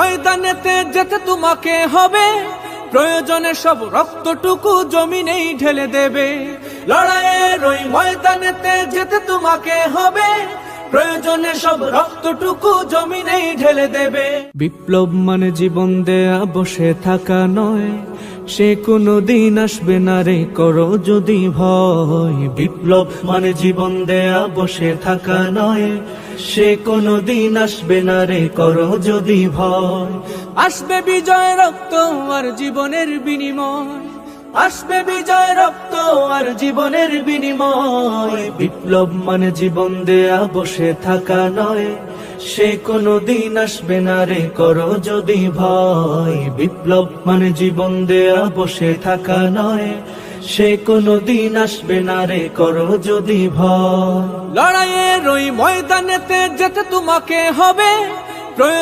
ময়দানেতে যেতে তোমাকে হবে, প্রয়োজনে সব রক্তটুকু জমিনেই ঢেলে দেবে। লড়াইয়ের ওই ময়দানেতে যেতে তোমাকে হবে, প্রয়োজনে সব রক্তটুকু জমিনেই ঢেলে দেবে। বিপ্লব মানে জীবন দেয়া বসে থাকা নয়, সে কোনো দিন আসবে না রে করো যদি ভয়। বিপ্লব মানে জীবন দেয়া বসে থাকা নয়, সে কোনো দিন আসবে না রে করো যদি ভয়। আসবে বিজয় রক্ত আর জীবনের বিনিময়, আসবে বিজয় রক্ত আর জীবনের বিনিময়। বিপ্লব মানে জীবন দেয়া বসে থাকা নয়, সে কোনো দিন আসবে না রে করো যদি ভয়। বিপ্লব মানে জীবন দেয়া বসে থাকা নয়, সে কোনো দিন আসবে না রে করো যদি ভয়। লড়াইয়ের ওই ময়দানেতে যেতে তোমাকে হবে,